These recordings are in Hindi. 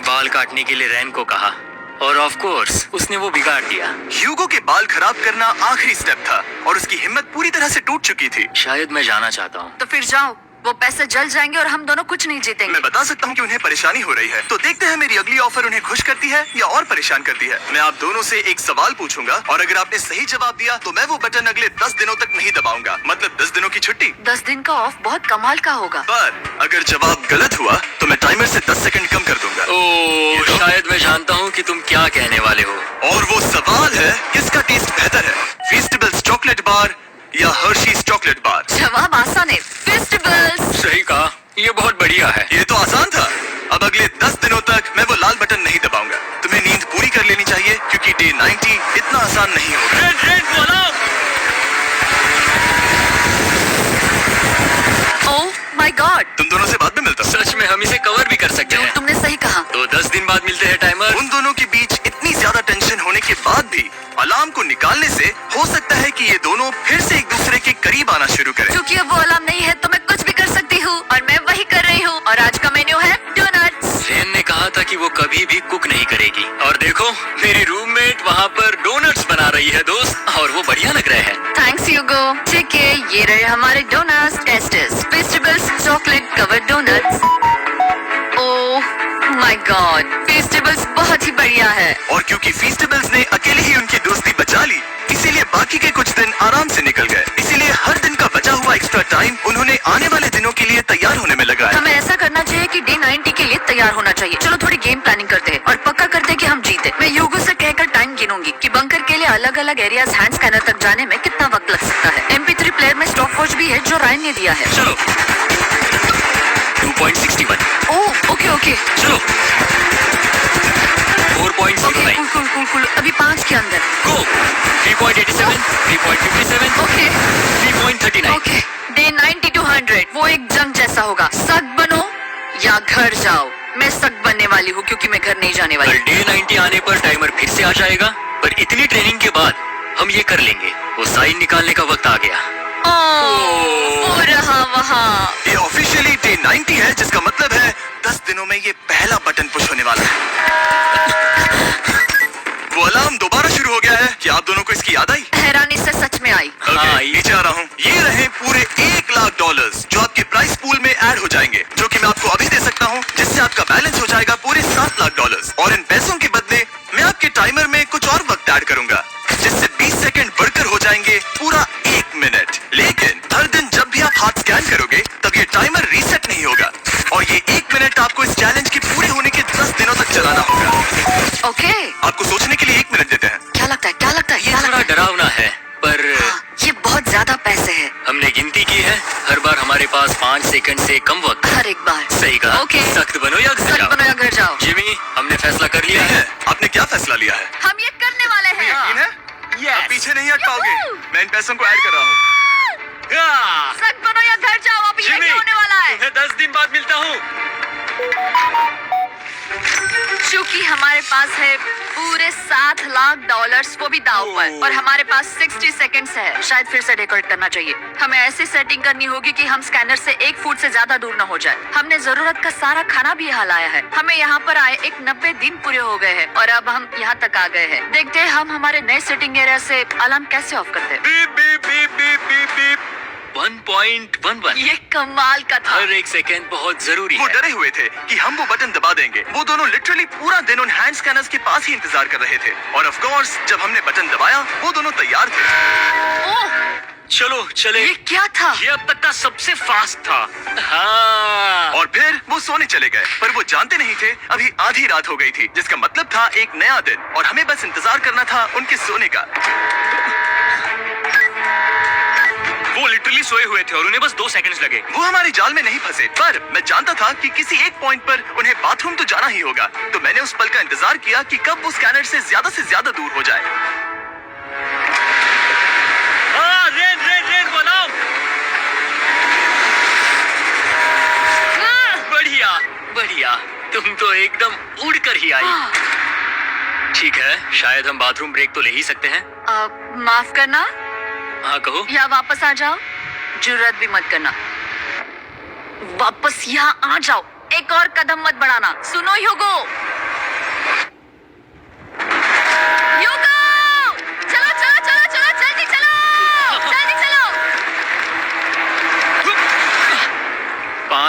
बाल काटने के लिए रैन को कहा और ऑफ कोर्स उसने वो बिगाड़ दिया। ह्यूगो के बाल खराब करना आखिरी स्टेप था और उसकी हिम्मत पूरी तरह से टूट चुकी थी। शायद मैं जाना चाहता हूँ। तो फिर जाओ, वो पैसे जल जाएंगे और हम दोनों कुछ नहीं जीतेंगे। मैं बता सकता हूँ कि उन्हें परेशानी हो रही है, तो देखते हैं मेरी अगली ऑफर उन्हें खुश करती है या और परेशान करती है। मैं आप दोनों से एक सवाल पूछूंगा और अगर आपने सही जवाब दिया तो मैं वो बटन अगले 10 दिनों तक नहीं दबाऊंगा, मतलब 10 दिनों की छुट्टी। 10 दिन का ऑफ बहुत कमाल का होगा। पर अगर जवाब गलत हुआ तो मैं टाइमर से 10 सेकंड कम कर दूंगा। ओह, शायद मैं जानता हूँ कि तुम क्या कहने वाले हो। और वो सवाल है, किसका टेस्ट बेहतर है, फेस्टिवल्स चॉकलेट बार या हर्शीज चॉकलेट बार? जवाब आसान है, फेस्टिवल्स। सही कहा, ये बहुत बढ़िया है। ये तो आसान था। अब अगले 10 दिनों तक मैं वो लाल बटन नहीं दबाऊंगा। तुम्हें नींद पूरी कर लेनी चाहिए क्योंकि डे 90 इतना आसान नहीं होगा। ओह माय गॉड, तुम दोनों से बाद में मिलता हूँ। सच में हम इसे कवर भी कर सकते हैं। तुमने सही कहा। तो 10 दिन बाद मिलते हैं टाइमर। उन दोनों के बीच इतनी ज्यादा टेंशन होने के बाद भी अलार्म को निकालने से हो सकता है कि ये दोनों फिर से एक दूसरे के करीब आना शुरू करें। क्योंकि अब वो अलार्म नहीं है तो मैं कुछ भी कर सकती हूँ और मैं वही कर रही हूँ। और आज का मेन्यू है डोनट्स। रेन ने कहा था कि वो कभी भी कुक नहीं करेगी और देखो मेरी रूममेट वहाँ पर डोनट्स बना रही है दोस्त, और वो बढ़िया लग रहे हैं। Thanks Hugo. ठीक है, ये रहे हमारे doughnuts. Testers festivals chocolate covered doughnuts. Oh my God, festivals बहुत ही बढ़िया है। और क्योंकि फेस्टिवल्स ने अकेले ही उनकी दोस्ती बचा ली, इसीलिए बाकी के कुछ दिन आराम से निकल गए। इसीलिए हर दिन का बचा हुआ एक्स्ट्रा टाइम उन्होंने आने वाले दिनों के लिए तैयार होने में लगाया। हमें ऐसा करना चाहिए कि डे 90 के लिए तैयार होना चाहिए। चलो थोड़ी गेम प्लानिंग करते हैं और पक्का करते हैं कि हम जीते। मैं ह्यूगो से कहकर टाइम गिनूंगी कि बंकर के लिए अलग अलग एरियाज हैंड स्कैनर तक जाने में कितना वक्त लग सकता है। MP3 प्लेयर में स्टॉप वॉच भी है जो रायन ने दिया है। चलो 2.61। Oh okay okay. चलो 4.09। कुल अभी 5 के अंदर। गो 3.87, 3.57, ओके 3.39। ओके। डे 90 to 100 वो एक जंग जैसा होगा। सख्त बनो या घर जाओ। मैं सख्त बनने वाली हूँ क्योंकि मैं घर नहीं जाने वाली। कल डे 90 आने पर टाइमर फिर से आ जाएगा, पर इतनी ट्रेनिंग के बाद हम ये कर लेंगे। वो साइन निकालने का वक्त आ गया। वो रहा वहाँ। ये ऑफिशियली डे 90 है, जिसका मतलब है 10 दिनों में ये पहला बटन पुश होने वाला है। वो अलार्म दोबारा शुरू हो गया है। क्या आप दोनों को इसकी याद आई? हैरानी से सच में आई। नीचे आ रहा हूँ। ये रहे पूरे $1,00,000 जो आपके प्राइस पूल में ऐड हो जाएंगे, जो कि मैं आपको अभी दे सकता हूँ, जिससे आपका बैलेंस हो जाएगा पूरे $7,00,000। और इन पैसों के बदले मैं आपके टाइमर में कुछ और वक्त ऐड करूंगा, जिससे 20 सेकंड बढ़कर हो जाएंगे पूरा 1 मिनट। लेकिन हर दिन जब भी आप हाथ स्कैन करोगे तब ये टाइमर रीसेट नहीं होगा और ये 1 मिनट आपको इस चैलेंज के पूरे होने के 10 दिनों तक चलाना होगा। ओके। आपको सोचने के लिए 1 मिनट देते हैं। क्या लगता है ये थोड़ा डरावना है, पर ये बहुत ज्यादा पैसे है। हमने गिनती की है, हर बार हमारे पास 5 सेकंड से कम वक्त। हर एक बार। सही कहा। ओके। सख्त बनो या घर सख्त जाओ। बनो या घर जाओ। जिमी, हमने फैसला कर लिया है। आपने क्या फैसला लिया है? हम ये करने वाले हैं। यकीन है? आप पीछे नहीं हट पाओगे। मैं इन पैसों को ऐड कर रहा हूँ। सख्त बनो या घर जाओ। अभी यही होने वाला है। मैं 10 दिन बाद मिलता हूँ। क्योंकि हमारे पास है पूरे $7,00,000 वो भी दाव पर, और हमारे पास 60 सेकंड्स है। शायद फिर से डेकोरेट करना चाहिए। हमें ऐसी सेटिंग करनी होगी कि हम स्कैनर से 1 फुट से ज्यादा दूर न हो जाए। हमने जरूरत का सारा खाना भी यहाँ लाया है। हमें यहाँ पर आए 90 दिन पूरे हो गए हैं और अब हम यहाँ तक आ गए हैं। देखते हैं हम हमारे नए सेटिंग एरिया से अलार्म कैसे ऑफ करते हैं। Beep beep beep beep beep beep. 1.11। ये कमाल का था। हर एक सेकंड बहुत जरूरी वो है। डरे हुए थे कि हम वो बटन दबा देंगे। वो दोनों लिटरली पूरा दिन उन हैंड स्कैनर्स के पास ही इंतजार कर रहे थे और ऑफ कोर्स जब हमने बटन दबाया वो दोनों तैयार थे। ओह, चलो चले। ये क्या था? ये अब तक का सबसे फास्ट था। हाँ। और फिर वो सोने चले गए, पर वो जानते नहीं थे अभी आधी रात हो गई थी, जिसका मतलब था एक नया दिन और हमें बस इंतजार करना था उनके सोने का। वो लिटरली सोए हुए थे और उन्हें बस 2 सेकंड्स लगे। वो हमारे जाल में नहीं फंसे, पर मैं जानता था कि किसी एक पॉइंट पर उन्हें बाथरूम तो जाना ही होगा, तो मैंने उस पल का इंतजार किया कि कब वो स्कैनर से ज्यादा दूर हो जाए। रेन बनाओ। बढ़िया, तुम तो एकदम उड़ कर ही आई। ठीक है, शायद हम बाथरूम ब्रेक तो ले ही सकते हैं। माफ करना। हाँ कहो। या वापस आ जाओ। जुर्रत भी मत करना। वापस यहाँ आ जाओ। एक और कदम मत बढ़ाना। सुनो ह्यूगो,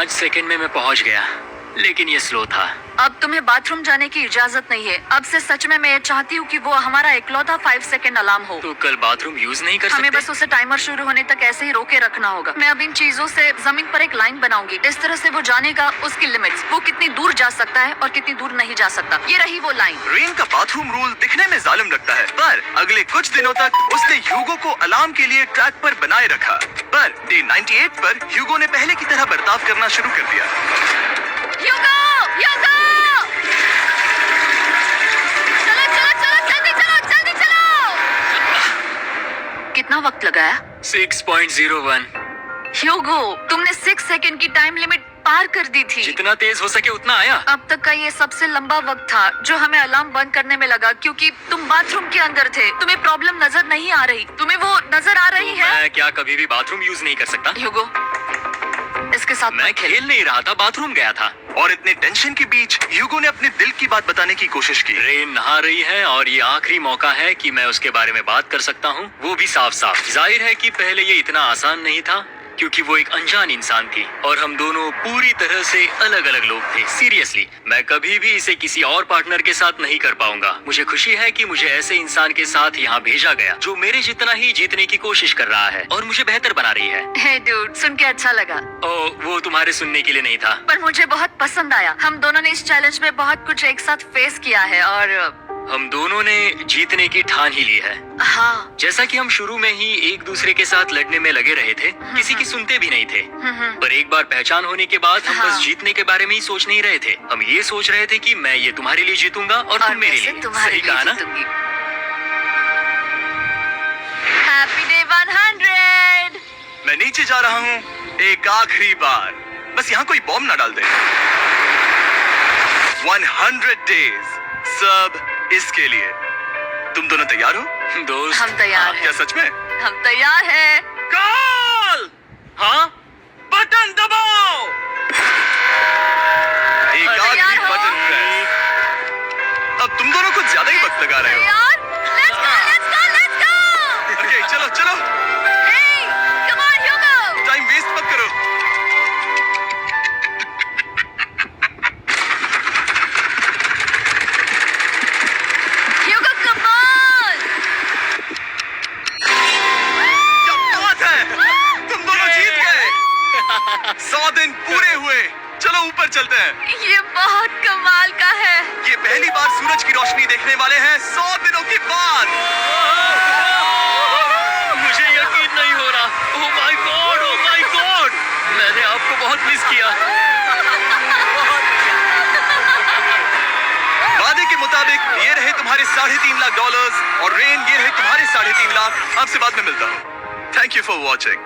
5 सेकंड में मैं पहुंच गया, लेकिन ये स्लो था। अब तुम्हें बाथरूम जाने की इजाजत नहीं है। अब से सच में मैं चाहती हूँ कि वो हमारा इकलौता 5 सेकंड अलार्म हो। तो कल बाथरूम यूज नहीं कर हमें सकते? बस उसे टाइमर शुरू होने तक ऐसे ही रोके रखना होगा। मैं अब इन चीजों से जमीन पर एक लाइन बनाऊंगी। इस तरह से वो जानेगा उसकी लिमिट्स, वो कितनी दूर जा सकता है और कितनी दूर नहीं जा सकता। ये रही वो लाइन। रेन का बाथरूम रूल दिखने में जालिम लगता है, पर अगले कुछ दिनों तक उसने ह्यूगो को अलार्म के लिए ट्रैक पर बनाए रखा। पर डे 98 पर ह्यूगो ने पहले की तरह बर्ताव करना शुरू कर दिया। ह्यूगो! ह्यूगो! चलो चलो चलो, जल्दी चलो, जल्दी चलो! कितना वक्त लगाया? 6.01। ह्यूगो, तुमने 6 सेकंड की टाइम लिमिट पार कर दी थी। जितना तेज हो सके उतना आया। अब तक का ये सबसे लंबा वक्त था जो हमें अलार्म बंद करने में लगा, क्योंकि तुम बाथरूम के अंदर थे। तुम्हें प्रॉब्लम नजर नहीं आ रही। तुम्हें वो नजर आ रही है? मैं क्या कभी भी बाथरूम यूज नहीं कर सकता? ह्यूगो, इसके साथ मैं खेल नहीं रहा था, बाथरूम गया था। और इतने टेंशन के बीच ह्यूगो ने अपने दिल की बात बताने की कोशिश की। रेन नहा रही है और ये आखिरी मौका है कि मैं उसके बारे में बात कर सकता हूँ, वो भी साफ साफ। जाहिर है कि पहले ये इतना आसान नहीं था, क्योंकि वो एक अनजान इंसान थी और हम दोनों पूरी तरह से अलग अलग लोग थे। सीरियसली, मैं कभी भी इसे किसी और पार्टनर के साथ नहीं कर पाऊंगा। मुझे खुशी है कि मुझे ऐसे इंसान के साथ यहाँ भेजा गया जो मेरे जितना ही जीतने की कोशिश कर रहा है और मुझे बेहतर बना रही है। हे डूड, सुन के अच्छा लगा। ओ, वो तुम्हारे सुनने के लिए नहीं था। पर मुझे बहुत पसंद आया। हम दोनों ने इस चैलेंज में बहुत कुछ एक साथ फेस किया है और हम दोनों ने जीतने की ठान ही ली है। हाँ। जैसा कि हम शुरू में ही एक दूसरे के साथ लड़ने में लगे रहे थे, किसी की सुनते भी नहीं थे। पर एक बार पहचान होने के बाद हम हाँ। बस जीतने के बारे में ही सोच नहीं रहे थे। हम ये सोच रहे थे कि मैं ये तुम्हारे लिए जीतूंगा और तुम मेरे लिए। तुम्हारे सही लिए कहा ना? जीतूंगी। Happy day 100। मैं नीचे जा रहा हूँ एक आखिरी बार, बस यहाँ कोई बॉम्ब ना डाल दे। 100 डेज, सब इसके लिए। तुम दोनों तैयार हो? दोस्त, हम तैयार क्या हैं। सच में? हम तैयार हैं। कॉल! हाँ? बटन दबाओ! एक आखिरी तैयार हो? Button press. अब तुम दोनों कुछ ज्यादा ही वक्त लगा रहे हो। तैयार? Let's go, let's go, let's go! Okay, चलो चलो, Hey, come on, Hugo! Time waste मत करो। Hugo, come on! क्या बात है! तुम दोनों जीत गए। 100 दिन पूरे हुए। चलो ऊपर चलते हैं। ये बहुत कमाल का है। ये पहली बार सूरज की रोशनी देखने वाले हैं 100 दिनों के बाद। मुझे यकीन नहीं हो रहा। ओह my God, oh my God! मैंने आपको बहुत मिस किया। वादे के मुताबिक ये रहे तुम्हारे $3.5 लाख और रेन ये रहे तुम्हारे 3.5 लाख। आपसे बाद में मिलता हूँ। Thank you for watching.